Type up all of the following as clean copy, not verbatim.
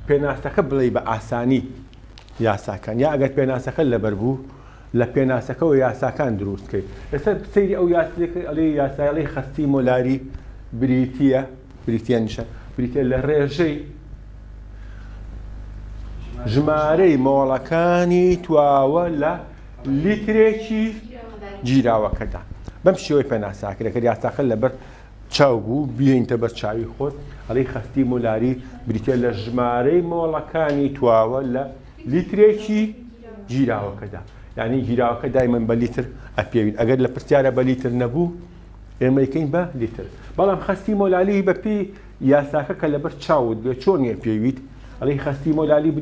پێناسەکە بڵێ بە ئاسانی یاساکان یا ئەگەر پێناسەکە لەبەر بوو لە پێناسەکەەوە یاساکان دروستکەیت. ئێستا سەیری ئەو یاساکە ئەڵێ یاساڵی خەستی مۆلاری بریتە نیشە بریتە لە ڕێژەی ژمارەی مۆڵەکانی تواوە لە لیترێکی جیراوەکەدا. بەم شێوەی پێناساکرێت کە یاساکە لەبەر چاو بوو بیێنتە بەر چاوی خۆت ئەڵێ خەستی مۆلاری بریتە لە ژمارەی مۆڵەکانی تواوە لە لیترێکی جیراوەکەدا. یعنی جیراوەکە دایمەن بە لیتر ئەپێوین. ئەگەر لە پرسیارە بە لیتر نەبوو ئێمە یەکەین بە لیتر. بەڵام خەستی مۆلالی بەپێی یاساکە کە لەبەر چاوت بێ چۆن پێویت ئەڵێ خەستی مۆلالی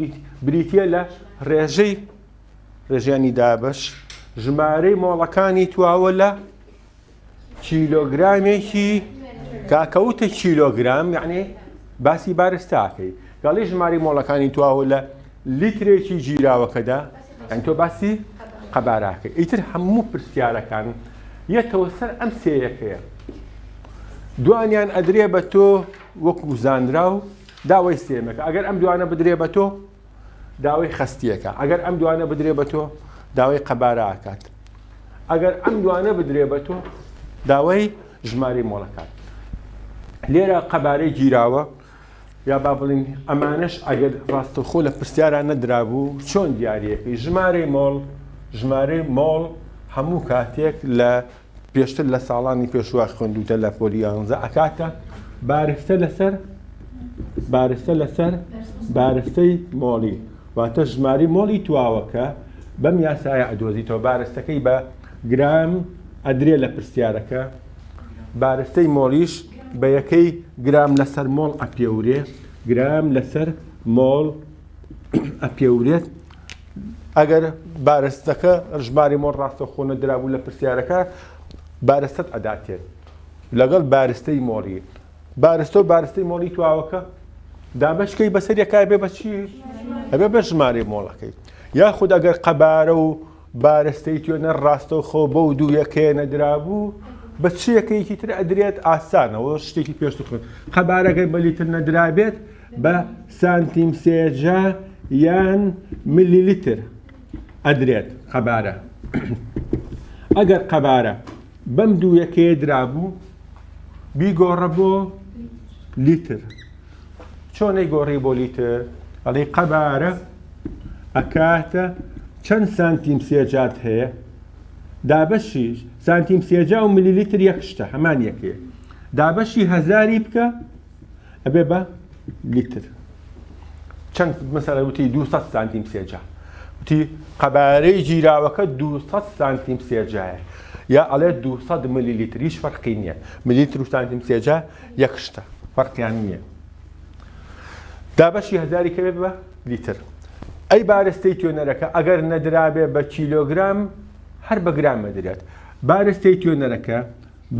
بریتە لە ڕێژەیانی دابش ژمارەی مۆڵەکانی تواوە لە چیلۆگرامێکی کاکەوتە کیلۆگرام یعنی باسی بارستاکەی گەڵێ ژمارەی مۆڵەکانی تواوە لە لیترێکی جیراوەکەدا ئەن تۆ باسی قەباراکەی. ئیتر هەموو پرسیارەکان یەکەوە سەر ئەم سێیەکەیە. دوانیان ئەدرێ بە تۆ وەکو زانرا و داوای سێمەکە. ئەگەر ئەم دوانە بدرێ بە تۆ داوای خەستیەکە. ئەگەر ئەم دوانە بدرێ بە تۆ داوای قەباراکات. ئەگەر ئەم دوانە بدرێ بە تۆ داوای ژمارەی مۆڵەکان. لێرە قەبارەی گیراوە یا با بڵین ئەمانش ئەگەر ڕاستەوخۆ لە پرسیاران نەدرابوو چۆن دیارەکەی ژمارەی مۆڵ هەموو کاتێک لە پێشتر لە ساڵانی پێشوە خوێندوتە لە پۆلی 11 ئەکاتە بارستە لەسەر بارستەی مۆڵی واتە ژماری مۆڵی تواوەکە بەم یاسایە ئەدۆزیتەوە. بارستەکەی بە گرام ئەدرێ لە پرسیارەکە بارستەی مۆڵیش بە یەکەی گرام لەسەر مۆڵ ئەپێورێ گرام لەسەر مۆڵ ئەپێورێت. ئەگەر بارستەکە ژماری مۆڵ ڕاستەوخۆ نەدرابوو لە پرسیارەکە بارستەت ئەداتێت لەگەڵ بارستەی مۆڵی. بارستە و بارستەی مۆڵی تواوەکە دابشکەی بەسەر یەکای بێ بە چی؟ ئەبێ بە ژمارەی مۆڵەکەی. یاخود ئەگەر قەبارە و بارستەی توێنە ڕاستەوخۆ بەو دوو یەکەیە نەدرابوو بە چ یەکەیەکی تر ئەدرێت ئاسانەوە شتێکی پێشتر خوێن. قەبارەکەی بە لیتر نەدرابێت بە سانتیم سێجا یان ملیلیتر ئەدرێت قەبارە. ئەگەر قەبارە بەم دوو یەکەیە درابوو بیگۆڕە بۆ لیتر. چۆن ئەیگۆڕی بۆ لیتر؟ ئەڵێ قەبارە ئەکاتە چەند سانتیم سێجات هەیە دابەشیش سانتیم سێجا و ملیلیتر یەک شتە هەمان یەکەیە دابەشی هەزاری بکە ئەبێ بە لیتر. چەند مەسەلە وتی 200 سانتیم سێجا وتی قەبارەی جیراوەکە 200 سانتیم سێجایە یا ئەڵێ 200 ملیلیتر هیچ فەرقی نییە. ملیلیتر و سانتیم سێجا یەک شتە فەرقیان نییە. دابەشی هەزاری کەوێ بە لیتر. ئەی بارستەی توێنەرەکە ئەگەر نەدرابێ بە کیلۆگرام هەر بە گرام ئەدرێت. بارستەی توێنەرەکە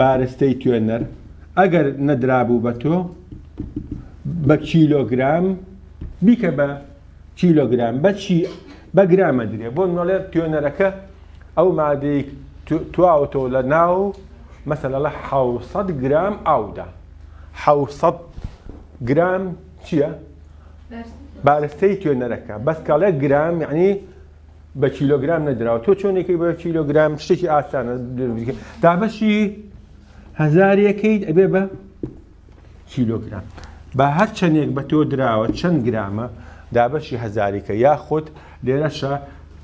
بارستەی توێنەر ئەگەر نەدرابوو بە تۆ بە کیلۆگرام بیکە بە کیلۆگرام بە گرام ئەدرێت. بۆ نۆڵێ توێنەرەکە ئەو مادەی تواوەتەوە لە ناو مەسەلە لە 700 گرام ئاودا. 700 گرام چییە؟ بارستەی توێنەرەکە بەس کاڵێ گرام یعنی بە کیلۆگرام نەدراوە. تۆ چۆنێکی بە کیلۆگرام شتێکی ئاسانە دابەشی هەزارەکەیت ئەبێ بە کیلۆگرام. بە هەر چەندێک بە تۆ دراوە چەند گرامە دابەشی هەزاریکە یاخود لێرەشە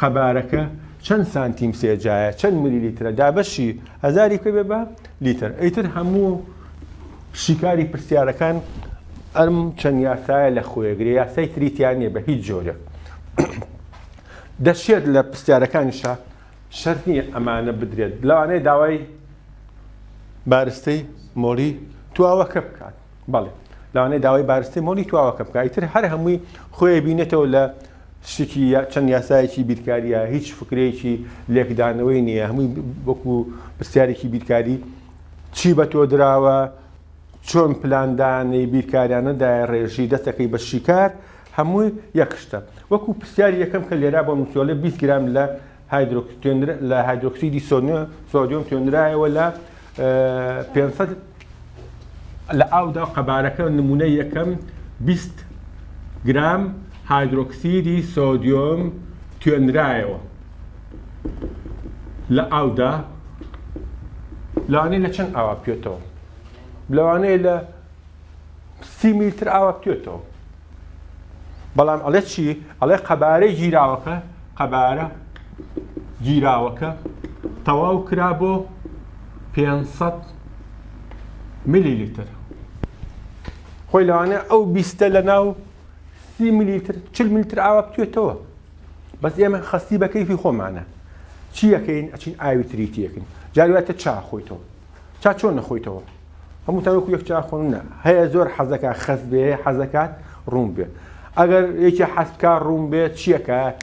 قەبارەکە چەند سانتیم سێجایە چەند ملیلیترە دابەشی هەزاریکە بێ بە لیتر. ئەیتر هەموو شیکاری پرسیارەکان ئەم چەند یاسایە لە خۆیەگرێ یاسای تریتیان نیە بە هیچ جۆرە. دەشێت لە پرسیارەکانیشە شەرت نییە ئەمانە بدرێت لەوانەیە داوای بارستەی مۆڵی تواوەکە بکات. بەڵێ لەوانەیە داوای بارستەی مۆڵی تواوەکە بکات. ئیتر هەر هەمووی خۆی بینێتەوە لە شتێکی چەند یاسایەکی بیرکاریە هیچ فکرێکی لێکدانەوەی نییە. هەمووی وەکو پرسیارێکی بیرکاری چی بە تۆ دراوە چۆن پلاندانەی بیرکاریانەدای ڕێژی دەستەکەی بە شیکار هەمووی یەک شتە. وەکو پرسیاری یەکەم کە لێرا بۆ نووسۆلە 20 گرام لە هایدرۆکسیدی سۆدیۆم توێنرایەوە لە 500 لە ئاودا قەبارەکە نمونەی یەکەم 20 گرام هایدرۆکسیدی سۆدیۆم توێنرایەوە لە ئاودا لەوانەیە لە چەند ئاوا بکوێتەوە لەوانەیە لە 30 میلیتر ئاوا بکوێتەوە بەڵام ئەڵێ چی؟ ئەڵێ قەبارەی گیراوەکە قەبارە گیراوەکە تەواو کرا بۆ 500 میلیلیتر خۆی لەوانەیە ئەو 20 لە ناو 30 میلیتر 40 میلیتر ئاوا بکوێتەوە بەس ئێمە خەستی بە کەیفی خۆمانە چی یەکەین ئەچین ئاوی تریتی یەکەین جارواتە چا خۆیتەوە چا چۆن نەخۆیتەوە هەموو تاوەکو یەک چا خۆن نە هەیە زۆر حەزەکە خەست بێ حەزەکات ڕوون بێ ئەگەر یەکی حەستکار ڕوون بێت چیەکات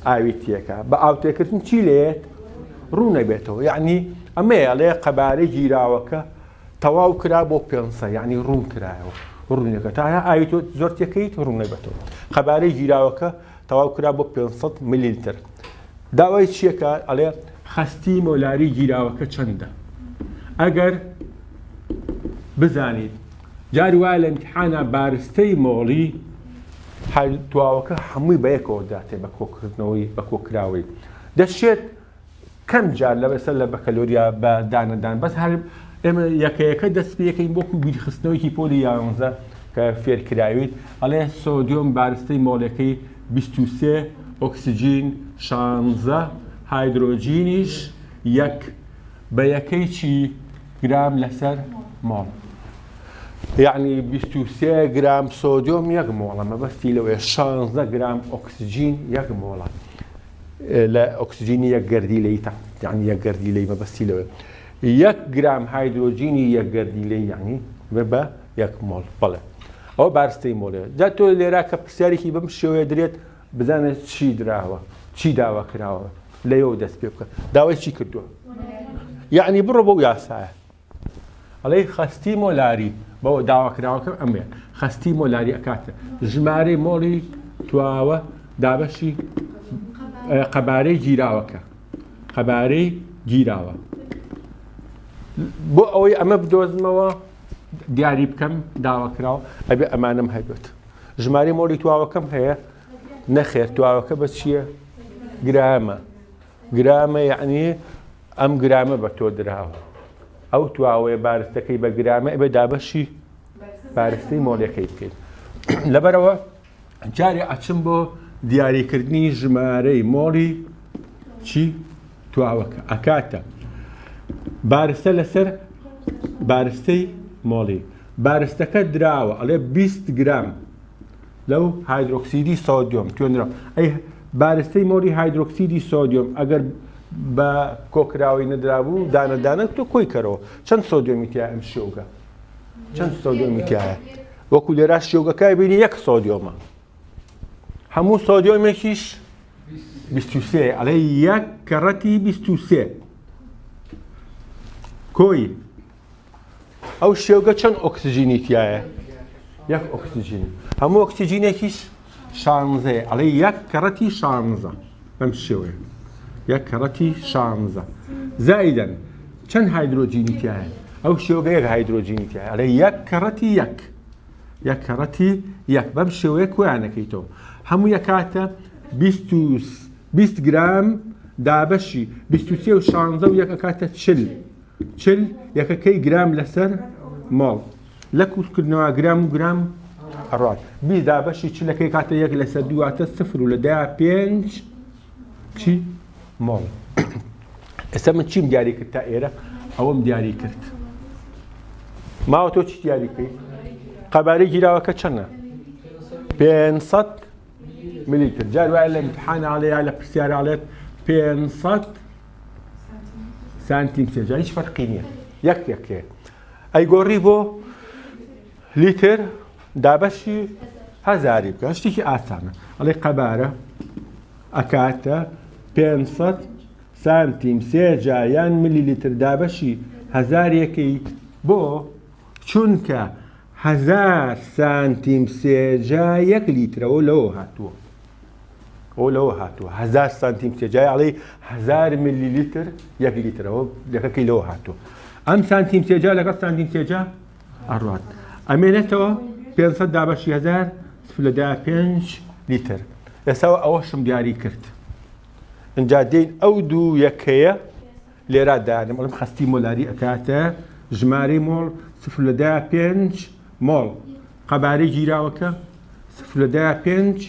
ئاوی تیەکە بە ئاوتێکردن چی لێت ڕوو نەبێتەوە یعنی ئەمەیە ئەڵێ قەبارەی گیراوەکە تەواو کرا بۆ 500 یعنی ڕوون کرایەوە ڕوونەکە تا ئاوی تۆ زۆر تێکەیت ڕوون نەبێتەوە قەبارەی گیراوەکە تەواو کرا بۆ 500 میلیلیتر داوای چیەکە ئەڵێ خەستی مۆلاری گیراوەکە چەندە ئەگەر بزانیت جاری وایە لە ئیمتیحانە بارستەی مۆڵی تواوەکە هەمووی بە یەکەوە داتێ بە کۆکردنەوەی بە کۆکراوەی دەشێت کەم جار لەبەسەر لە بەکەلۆریا بە دانەدان بەس هەر ئێمە یەکەیەکە دەست پێ یەکەین بۆکو بیرخستنەوەیکی پۆلی 11 کە فێرکراویت ئەڵێ سۆدیۆم بارستەی مۆڵەکەی 23 ئۆکسیجین 16 هایدرۆجینیش یەک بە یەکەی چی گرام لەسەر مۆڵ یعنی 23 گرام سۆدیۆم یەک مۆڵە مەبەستی لەوەیە 16 گرام ئۆکسیجین یەک مۆڵە لە ئۆکسیجینی یەک گەردیلەی تا یعنی یەک گەردیلەی مەبەستی لەوەیە یەک گرام هایدرۆجینی یەک گەردیلەی یعنی بە یەک مۆڵ بەڵێ ئەوە بارستەی مۆڵەیە جا تۆ لێرا کە پرسیارێکی بەم شێوەیە درێت بزانێت چی دراوە چی داوا کراوە لەیەوە دەست پێ بکە داوای چی کردووە یعنی بڕۆ بۆ یاسایە ئەڵێ خەستی مۆلاری بەوە داواکراوەکەم ئەمێ خەستی مۆلاری ئەکاتە ژمارەی مۆڵی تواوە دابەشی قەبارەی گیراوەکە قەبارەی گیراوە بۆ ئەوەی ئەمە بدۆزمەوە دیاری بکەم داواکراوە ئەبێ ئەمانم هەبێت ژمارەی مۆڵی تواوەکەم هەیە نەخێر تواوەکە بە چییە گرامە یعنی ئەم گرامە بە تۆ دراوە ئەو تواوەیە بارستەکەی بە گرامە ئەبێ دابەشی بارستەی مۆڵەکەی بکەیت لەبەرەوە جارێ ئەچم بۆ دیاریکردنی ژمارەی مۆڵی چی تواوەکە ئەکاتە بارستە لەسەر بارستەی مۆڵی بارستەکە دراوە ئەڵێ 20 گرام لەو هایدرۆکسیدی سۆدیۆم توێنراوە ئەی بارستەی مۆڵی هایدرۆکسیدی سۆدیۆم ئەگەر بە کۆکراوی نەدرابوو دانەدانە تۆ کۆی کەرەوە چەند سۆدیۆمی تایە ئەم شێوگە چەند سۆدیۆمی تایە وەکو لێرا شێوگەکای بینی یەک سۆدیۆمە هەموو سۆدیۆمێکیش 23 ئەڵێ یەک کەڕەتی 23 کۆی ئەو شێوگە چەند ئۆکسیجینی تایە یەک ئۆکسیجین هەموو ئۆکسیجینێکیش 16 ئەڵێ یەک کەڕەتی 16 بەم شێوەیە یەک کەڕەتی 16 زائیدەن چەند هایدرۆجینی تایە ئەو شێوگە یەک هایدرۆجینی تایە ئەڵێ یەک کەڕەتی یەک کەڕەتی یەک بەم شێوەیە کۆیانەکەیتەوە هەموو یەکاتە 20 گرام دابەشی 23 و 16 و یەکەکاتە 40 یەکەکەی گرام لەسەر ماڵ لە کووتکردنەوە گرام و گرام ئەڕات 20 دابەشی چلەکەی کاتە یەک لەسەر دواتە 0 و لە دایا 5 چی ماڵ ئێستا من چیم دیاری کرد تا ئێرە ئەوەم دیاری کرد ماوە تۆ چی دیاری کرد قەبارەی گیراوەکە چەندە 500 میلیلیتر جار وایە لە ئیمتیحانە ئاڵێ لە پرسیارە ئاڵێت 500 سانتیم سێجا هیچ فەرقی نییە یەکێ ئەیگۆڕی بۆ لیتر دابەشی هەزاری بکە شتێکی ئاسانە ئەڵێ قەبارە ئەکاتە 500 سانتیم سێجا یان میلیلیتر دابەشی هەزارێکەی بۆ چونکە 1000 سانتیم سێجا یەک لیترەوە لەوە هاتووە ئەو لەوە هاتووە 1000 سانتیم سێجای ئەڵێ 1000 میلیلیتر یەک لیترەوە یەکەکەی لەوە هاتووە ئەم سانتیم سێجا لەگەڵ سانتیم سێجا ئەڕوات ئەمێنێتەوە 500 دابەشی 1000 0.5 لیتر. ئێستا ئەوەشم دیاری کرد. اینجا دێین ئەو دوو یەکەیە لێرە دانم ئەڵم خستی مۆلاری ئەکاتە ژمارەی مۆڵ 0.5 مۆڵ. قەبارەی گیراوەکە 0.5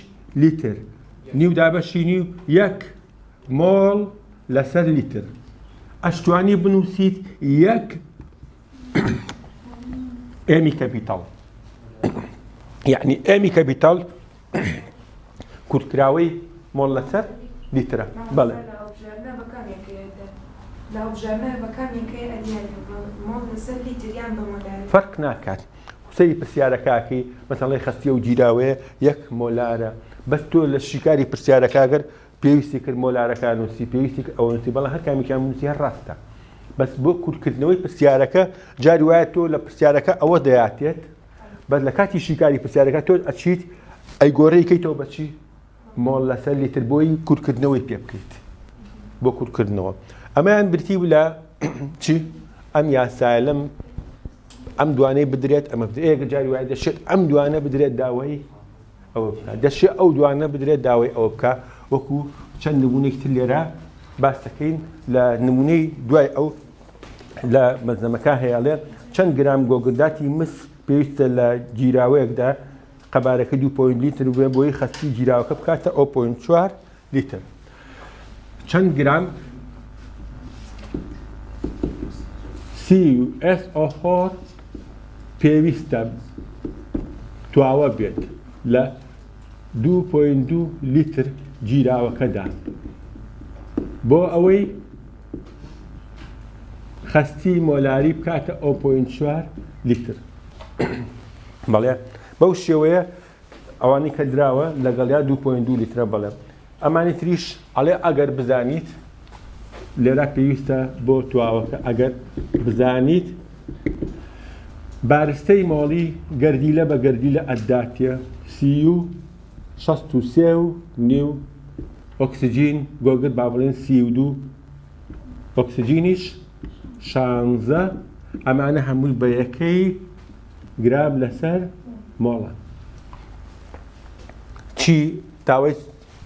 لیتر. نیو دابەشی نیو 1 مۆڵ لەسەر لیتر. ئەشتوانی بنووسیت 1 ئێمی کەپیتاڵ. یعنی ئێمی کەپیتاڵ کورتکراوەی مۆڵ لەسەر لیترە. بەڵێ فەرق ناکات. سەری پرسیارەکەی مەسەڵەی خەستی و گیراوەیە 1 مۆلارە. بەس تۆ لە شیکاری پرسیارەکەگەر پێویستی کرد مۆلارەکان نووسی پێویستی ئەوە نووسی بەڵام هەر کامیان نووسی هەر ڕاستە. بەس بۆ کورتکردنەوەی پرسیارەکە جاری وایە تۆ لە پرسیارەکە ئەوە دەیاتێت بەس لە کاتی شیکاری پرسیارەکە تۆ ئەچیت ئەیگۆڕەیەکەیتەوە بەچی مۆڵ لەسەر لیتر بۆی کورتکردنەوەی پێ بکەیت بۆ کورتکردنەوە. ئەمەیان برتی لە چی؟ ئەم یاسایە لەم ئەم دوانەی بدرێت ئەمە ئێگە جاری وایە دەشێت ئەم دوانە بدرێت داوای ئەوە بکات. دەشێت ئەو دوانە بدرێت داوای ئەوە بکە وەکو چەند نمونەیەکتر لێرە باس دەکەین لە نمونەی دوای ئەو لە مەزنەمەکە هەیەڵێ چەند گرام گۆگرداتی مس پێویستە لە گیراوەیەکدا قەبارەکە 2 لیتر بێ بۆی خەستی گیراوەکە بکاتە 0.4 لیتر. چەند گرام CuSO4 پێویستە تواوە بێت لە 2.2 لیتر گیراوەکەدا بۆ ئەوەی خەستی مۆلاری بکاتە 0.4 لیتر. بەڵێ بەو شێوەیە ئەوانی کە دراوە لەگەڵیا 2.2 لیترە. بەڵێ ئەمانی تریش ئەڵێ ئەگەر بزانیت لێرە پێویستە بۆ تواوەکە ئەگەر بزانیت بارستەی مۆڵی گەردیلە بە گەردیلە ئەداتیە CU63.5 ئۆکسجین گۆگرت با بڵێن 32 ئۆکسجینیش 16 ئەمانە هەمووی بە یەکەی گرام لەسەر مۆڵە. چی داوای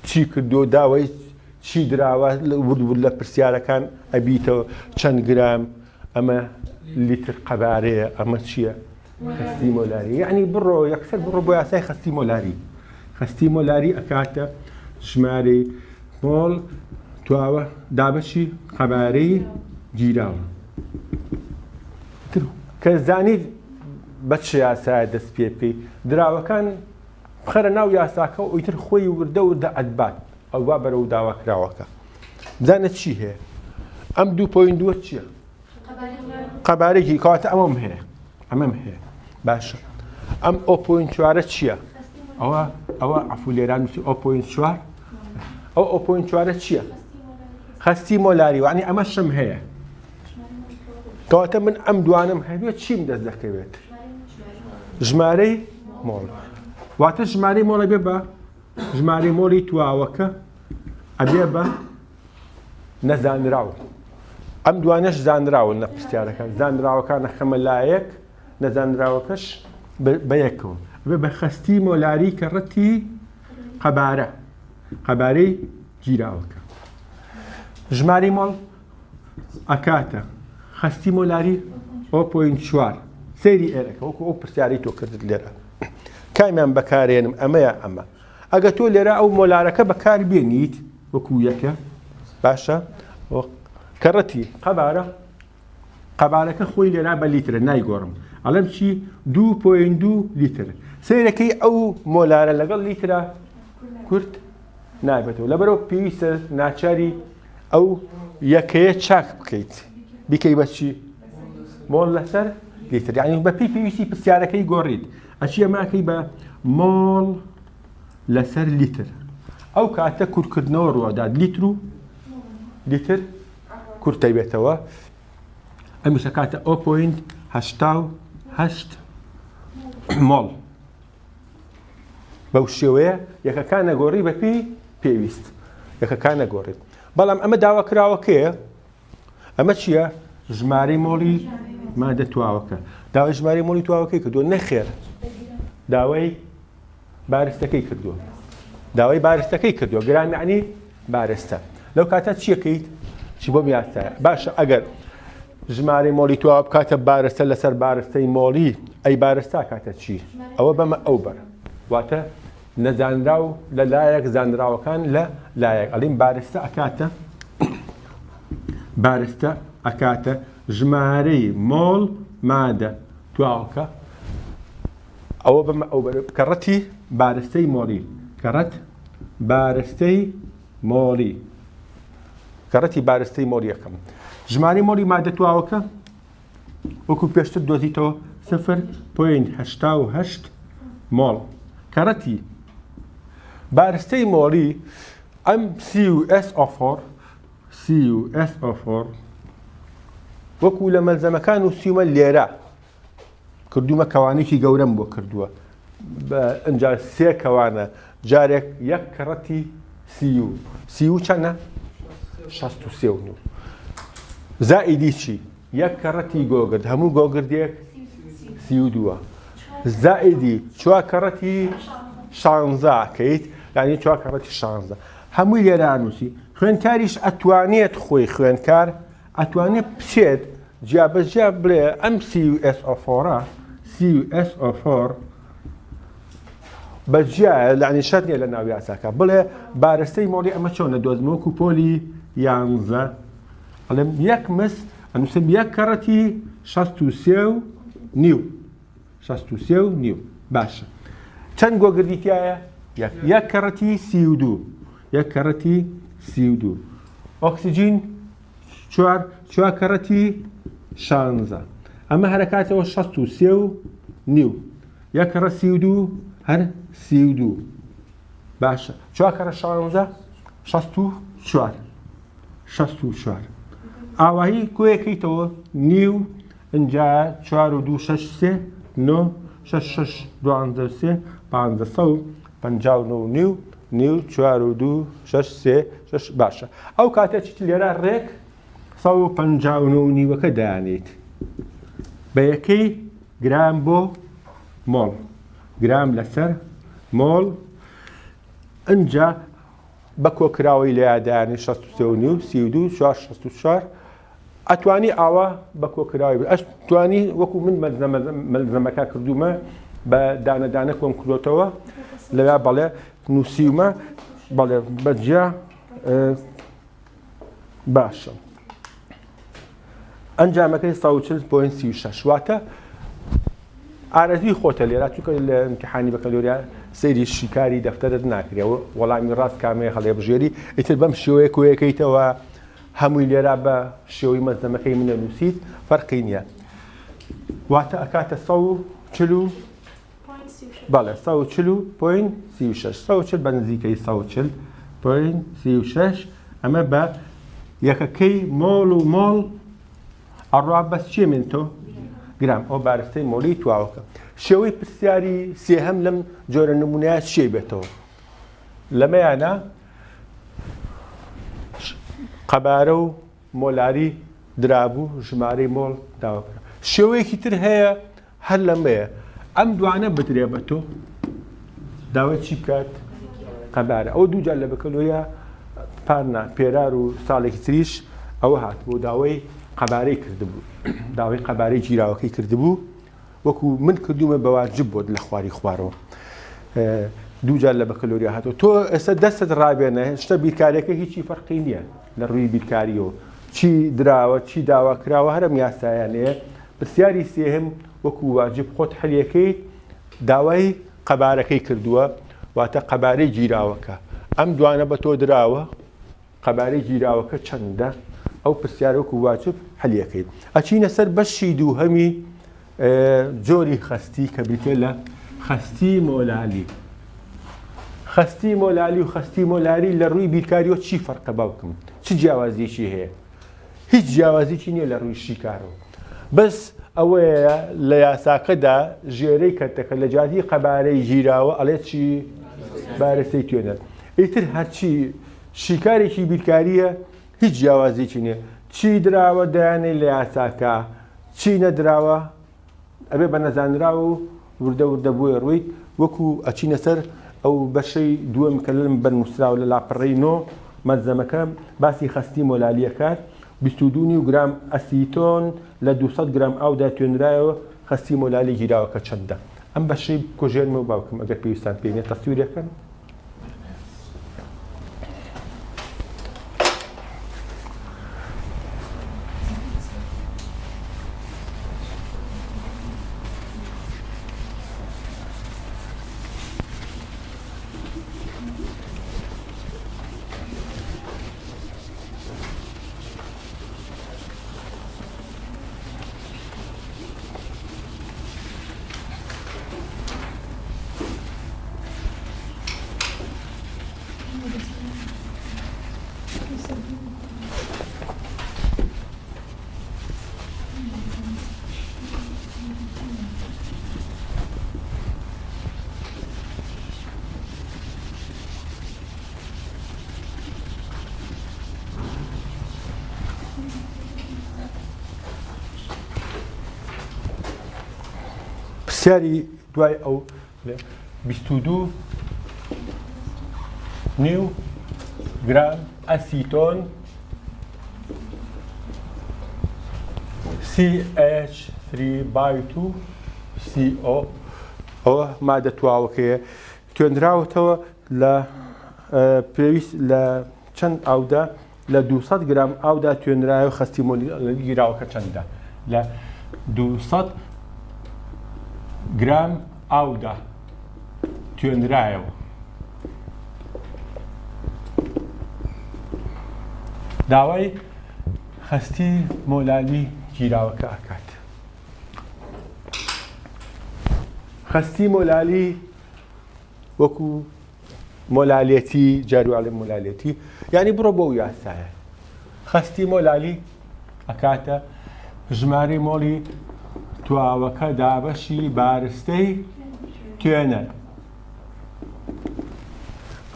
چی کردو داوای چی دراوە ورد لە پرسیارەکان ئەبیتەوە چەند گرام ئەمە لیتر قەبارەیە ئەمە چییە؟ خەستی مۆلاری. یعنی بڕۆ یەکسەر بڕۆ بۆ یاسای خەستی مۆلاری. خەستی مۆلاری ئەکاتە ژمارەی مۆڵ تواوە دابەشی قەبارەی گیراوە. کە زانیت بە چ یاسایە دەست پێ بکەی دراوەکان بخەرە ناو یاساکە و ئیتر خۆی وردە وردە ئەدبات ئەووا بەرەو داواکراوەکە. بزانێت چی هەیە؟ ئەم 2.2 چییە؟ قەبارەیەکی کەواتە ئەمەم هەیە ئەمەم هەیە باشە. ئەم 0.4 چییە؟ ئەوە عەفو لێران نووسی 0.4 ئەو 0.4 چییە؟ خەستی مۆلاری وعنی ئەمەشم هەیە. کەواتە من ئەم دوانم هەبێت چیم دەست دەکەوێت؟ ژمارەی مۆڵ. واتە ژمارەی مۆڵە بێ بە ژمارەی مۆڵی تواوەکە ئەبێ بە نەزانراوە. ئەم دوانەش زانراون لە پرسیارەکان. زانراوەکانە خەمە لایەک نەزانراوەکەش بە یەکەوە بێ بە خەستی مۆلاری کە ڕەتی قەبارە قەبارەی گیراوەکە. ژمارەی مۆڵ ئەکاتە خەستی مۆلاری 0.4 سەیری ئێرەکە وەکو ئەو پرسیاری تۆ کردت لێرە کامیان بەکارێنم ئەمەیە ئەمە. ئەگە تۆ لێرە ئەو مۆلارەکە بەکار بێنیت وەکو یەکە باشە کە ڕەتی قەبارەکە خۆی لێرا بە لیترە نایگۆڕم ئەڵەم چی 2.2 لیتر سەیرەکەی ئەو مۆلارە لەگەڵ لیترە کورت نابێتەوە لەبەرەوە پێویستە ناچاری ئەو یەکەیە چاک بکەیت بیکەی بە چی مۆڵ لەسەر لیتر. یعنی بە پێی پێویستی پرسیارەکەی گۆڕیت ئەچی ئەماکەی بە مۆڵ لەسەر لیتر. ئەو کاتە کورتکردنەوە ڕواداد لیتر و لیتر کورتە بێتەوە ئەمیشە کاتە 0.88 مۆڵ. بەو شێوەیە یەکەکان نەگۆڕی بە پێی پێویست یەکەکان نەگۆڕیت. بەڵام ئەمە داواکراوەکەیە ئەمە چییە؟ ژمارەی مۆڵی مادە تواوەکە. داوای ژمارەی مۆڵی تواوەکەی کردووە نەخێر داوای بارستەکەی کردووە داوای بارستەکەی کردووە گرام یعنی بارستە لەو کاتە چیەکەیت چی بۆ میاسایە باشە ئەگەر ژمارەی مۆلی تواوە بکاتە بارستە لەسەر بارستەی مۆلی ئەی بارستا کاتە چی ئەوە بەمە ئەو بەر واتە نەزانرا و لە لایەک زانراوەکان لە لایەک ئەڵین بارستە ئەکاتە ژمارەی مۆڵ مادە تواوەکە ئەوە بەمە ئەو بەر کەڕەتی بارستەی مۆلی کەڕەت بارستەی مۆلی کەڕەتی بارستەی مۆلی یەکەم ژمارەی مۆلی مادە تواوەکە وەکو پێشتر دۆزیتەوە 0.88 مۆڵ کەڕەتی بارستەی مۆلی ئەم CuSO4 وەکو لە مەلزەمەکان و سیومە لێرە کردومە کەوانێکی گەورەم بۆ کردووە ئەنجا سێ کەوانە جارێک یەک کەڕەتی سیو چەندە؟ 63 زائیدی چی؟ یەک کەڕەتی گۆگرد هەموو گۆگردێک 32 زائیدی چوار کەڕەتی 16 کەیت یعنی چوار کەڕەتی 16 هەمووی لێرە ئانووسی خوێندکاریش ئەتوانێت خۆی خوێندکار ئەتوانێت بچێت جیابەجیا بڵێ ئەم CuSO4 بەجیایە لەعنی شەر نییە لە ناوی یاساکە بڵێ بارستەی مۆلی ئەمە چۆنە دۆزمەوەکو پۆلی 11 ئەڵێم یەک مس ئەنووسم یەک کەڕەتی 63.5 باشە چەند گۆگردی تایە؟ یەک کەڕەتی 32 یەک کەڕەتی 32 ئۆکسیجین چوار کەڕەتی 16 ئەمە هەرەکاتەوە 63.5 یەک کەڕە 32 هەر 32 باشە چوار کەڕە 16 64 ئاوایی کۆیەکەیتەوە نیو ئەنجا 4 و 2 6 3 9 6 12 559 نیو 4 و 2 6 3 6 باشە ئەو کاتە چیت لێرە ڕێک 159 نیوەکە دایانێت بە یەکەی گرام بۆ مۆڵ گرام لەسەر مۆڵ ئەنجا بە کۆکراوەی لەیادایانی 63.5 32 64 ئەتوانی ئاوا بە کۆکراوی ئەتوانی وەکو من مەلزەمەکە کردومە بە دانەدانە کۆم کردوتەوە لەوێ بەڵێ نووسیمە بەڵێ بەجیا باشە ئەنجامەکەی 140.36 واتە ئارەزوی خۆتە لێرە چونکە لە ئیمتیحانی بەکەلۆریا سەیری شیکاری دەفتەرت ناکرێەوە وەڵامی ڕاست کامەیە هەڵێ بژێری ئیتر بەم شێوەیە کۆیەکەیتەوە هەمووی لێرە بە شێوەی مەلزەمەکەی منە نووسیت فەرقی نییە واتە ئەکاتە 140 بەڵێ 140.36 بە نزیکەی 140.36 ئەمە بە یەکەکەی مۆڵ و مۆڵ ئەڕوا بەس چێ منتۆ گرام ئەو بارستەی مۆلی تواوەکە شێوەی پرسیاری سێهەم لەم جۆرە نمونەیە چێ بێتەوە لەمەیانە قەبارە و مۆلاری درابوو ژمارەی مۆڵ داواکرا شێوەیەکی تر هەیە هەر لەمەیە ئەم دوانە بترێ بە تۆ داوای چی بکات قەبارە ئەو دووجار لە بەکەلۆیە پارنا پێرار و ساڵێکی تریش ئەوە هات بۆ داوای قەبارەی کردبوو داوای قەبارەی گیراوەکەی کردبوو وەکو من کردومە بەواجب بۆت لە خواری خوارەوە دووجار لە بەکەلۆریا هاتەوە تۆ ئێستا دەستت ڕابێنە شتە بیرکاریەکە هیچی فەرقی نییە لە ڕووی بیرکاریەوە چی دراوە چی داوا کراوە هەرم یاسایانەیە پرسیاری سێهم وەکو واجب خۆت حەلیەکەیت داوای قەبارەکەی کردووە واتە قەبارەی گیراوەکە ئەم دوانە بە تۆ دراوە قەبارەی گیراوەکە چەندە ئەو پرسیارە وەکو واجب حەلیەکەیت ئەچینە سەر بەشی دووهەمی جۆری خەستی کە بریتێ لە خەستی مۆلالی خەستی مۆلالی و خەستی مۆلاری لە ڕووی بیرکاریەوە چی فەرقە باوکم چ جیاوازیەکی هەیە هیچ جیاوازیی نییە لە ڕووی شیکارەوە بەس ئەوەیە لە یاساکەدا ژێرەی کەتەکە لە جاتی قەبارەی گیراوە ئەڵێ چی بارەستەی توێنە ئیتر هەرچی شیکارێکی بیرکاریە هیچ جیاوازیی نییە چی دراوە دایانەی لە یاساکە چی نەدراوە ئەبێ بە نەزانرا و وردە بووە ڕوویت وەکو ئەچینە سەر ئەو بەشەی دووەم کە لەم بەرنووسراوە لە لاپەڕەی نۆ مەرجەمەکە باسی خەستی مۆلالیەکات 22 گرام ئەسیتۆن لە 200 گرام ئاودا توێنرایەوە خەستی مۆلالی گیراوەکە چەندە ئەم بەشەی کۆژێنمە و باوکم ئەگەر پێویستان پێینێت تەستویرەکەن پرسیاری دوای ئەو 22 نیو گرام ئەسیتۆن CH3BY2CO ئەوە مادە تواوەکەیە توێنراوەتەوە لە پێویست لە چەند ئاودا لە 200 گرام ئاودا توێنرایە و خەستی مۆلالی گیراوەکە چەندە لە 200 گرام ئاودا توێنرایەوە داوای خەستی مۆلالی گیراوەکە ئەکات خەستی مۆلالی وەکو مۆلالێتی جاروواڵی مۆلالێتی یعنی بڕۆ بۆ یاسایە خەستی مۆلالی ئەکاتە ژمارەی مۆڵی تواوەکە دابەشی بارستەی توێنە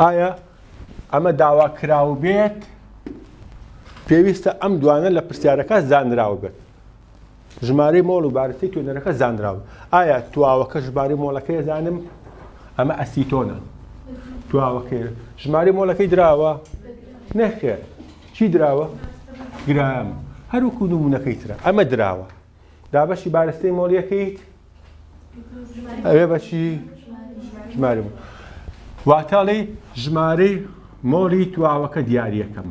ئایا ئەمە داوا کراو بێت پێویستە ئەم دوانە لە پرسیارەکە زانراوە بێت ژمارەی مۆڵ و بارستەی توێنەرەکە زانراوە ئایا تواوەکە ژمارەی مۆڵەکەی زانم ئەمە ئەسیتۆنە تواوەکەی ژمارەی مۆڵەکەی دراوە نەخێر چی دراوە گرام هەروکو نمونەکەی ترە ئەمە دراوە دابەشی بارستەی مۆڵیەکەیت ئەوێ بەچی ژمارە واتاڵی ژمارەی مۆڵی تواوەکە دیاریەکەم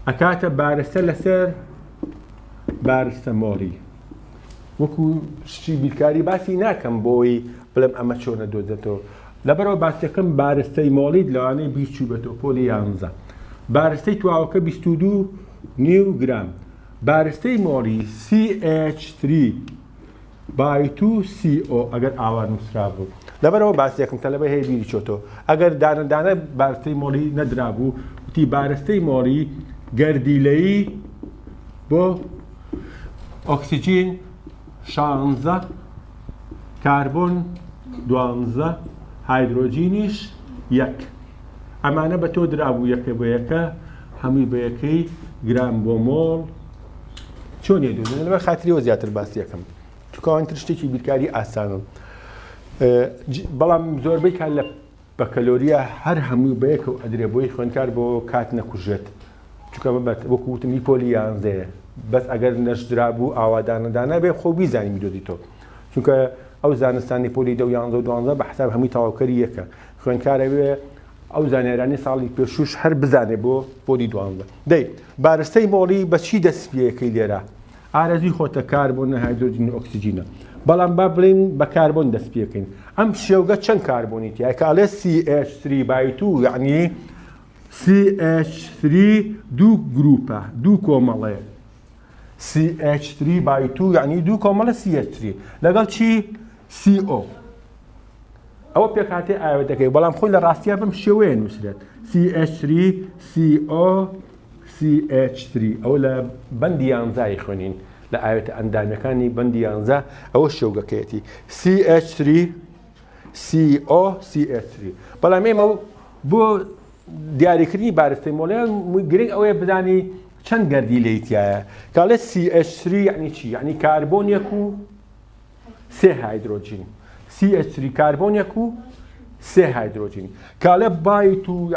ئەکاتە بارستە لەسەر بارستە مۆڵی وەکو شتی بیرکاری باسی ناکەم بۆی بڵێم ئەمە چۆنە دۆزێتەوە لەبەرەوە باسیەکەم بارستەی مۆڵیت لەوانەیە بیچوو بێتەوە پۆلی 11 بارستەی تواوەکە 22 نیو گرام بارستەی مۆڵی CH3BY2CO ئەگەر ئاوا نووسرا بوو لەبەرەوە باسیەکەم تەلەبە هەیە بیری چۆتەوە ئەگەر دانەدانە بارستەی مۆڵی نەدرابوو وتی بارستەی مۆڵی گەردیلەیی بۆ ئۆکسیجین 16 کاربۆن 12 هایدرۆجینیش 1 ئەمانە بە تۆ درابوو یەکە بە یەکە هەمووی بە یەکەی گرام بۆ مۆڵ چۆن یێدوزن لەبەر خاتریەوە زیاتر باسیەکەم چکەوانتر شتێکی بیرکاری ئاسانم بەڵام زۆربەی کات لە بە کەلۆریە هەر هەمووی بە یەکە و ئەدرێ بۆی خوێندکار بۆ کات نەکوژێت چکە وەکو وتمی پۆلی 11 بەس ئەگەر نەشدرابوو ئاوادانەدانە بێ خۆ بیزانی میدۆدیتەوە چونکە ئەو زانستانی پۆلی 11 و 12 بە حساب هەمووی تەواوکەری یەکە خوێندکارە بێ ئەو زانێرانی ساڵی پێشوش هەر بزانێ بۆ پۆلی 12 دەی بارستەی مۆڵی بە چی دەست پێەکەی لێرە ئارەزی خۆتە کاربۆن هایدرۆجین و ئۆکسیجینە بەڵام با بڵێن بە کاربۆن دەست پێکەین ئەم شێوگە چەند کاربۆنیت یاکڵێ CH3BY2 یعنی CH3 دوو گروپە دوو کۆمەڵەیە CH3BY2 یعنی دوو کۆمەڵە CH3 لەگەڵ چی CO ئەوە پێکاتێ ئاوێ دەکەی بەڵام خۆی لە ڕاستیە بەم شێوەیە نووسرێت CH3 CO CH3 ئەوە لە بەندی 11 خوێنین لە ئاوێتە ئەندامەکانی بەندی 11 ئەوە شێوگەکەیەتی CH3 CO CH3 بەڵام ئێمە بۆ دیاریکردنی بارستەی مۆڵیان گرنگ ئەوەیە بزانی چەند گەردی لێیتیایە کاڵێت CH3 یعنی چی یعنی کاربۆن یەک و سێ هایدرۆجین CH3 کاربۆنێک و سێ هایدرۆژین کاڵێ بایت و